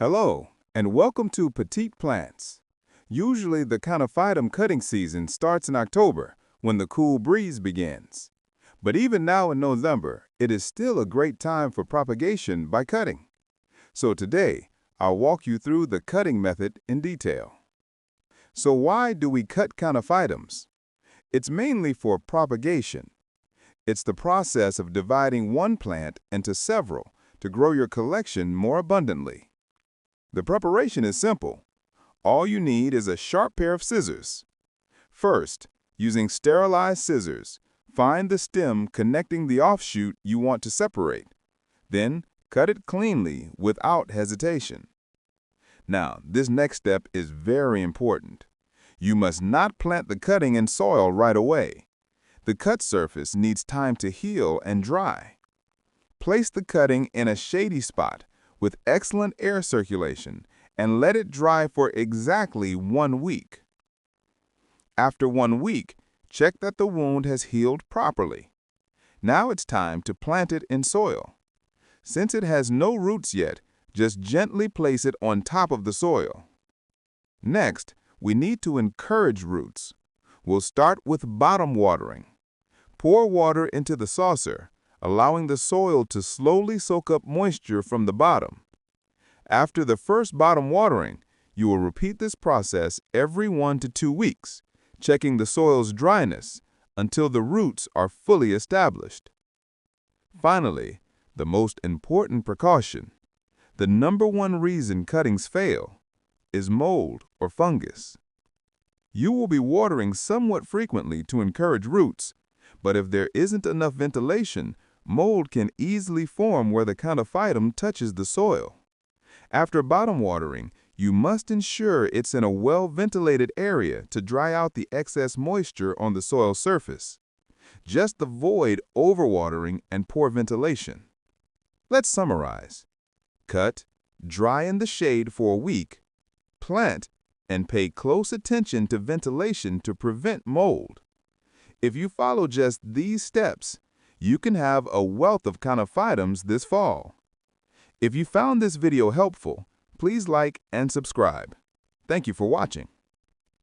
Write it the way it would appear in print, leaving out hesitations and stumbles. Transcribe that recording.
Hello, and welcome to Petite Plants. Usually the Conophytum cutting season starts in October, when the cool breeze begins. But even now in November, it is still a great time for propagation by cutting. So today, I'll walk you through the cutting method in detail. So why do we cut Conophytums? It's mainly for propagation. It's the process of dividing one plant into several to grow your collection more abundantly. The preparation is simple. All you need is a sharp pair of scissors. First, using sterilized scissors, find the stem connecting the offshoot you want to separate. Then, cut it cleanly without hesitation. Now, this next step is very important. You must not plant the cutting in soil right away. The cut surface needs time to heal and dry. Place the cutting in a shady spot with excellent air circulation and let it dry for exactly 1 week. After 1 week, check that the wound has healed properly. Now it's time to plant it in soil. Since it has no roots yet, just gently place it on top of the soil. Next, we need to encourage roots. We'll start with bottom watering. Pour water into the saucer, allowing the soil to slowly soak up moisture from the bottom. After the first bottom watering, you will repeat this process every 1 to 2 weeks, checking the soil's dryness until the roots are fully established. Finally, the most important precaution, the #1 reason cuttings fail, is mold or fungus. You will be watering somewhat frequently to encourage roots, but if there isn't enough ventilation, mold can easily form where the Conophytum touches the soil. After bottom watering, you must ensure it's in a well-ventilated area to dry out the excess moisture on the soil surface. Just avoid overwatering and poor ventilation. Let's summarize. Cut, dry in the shade for a week, plant, and pay close attention to ventilation to prevent mold. If you follow just these steps, you can have a wealth of Conophytums this fall. If you found this video helpful, please like and subscribe. Thank you for watching.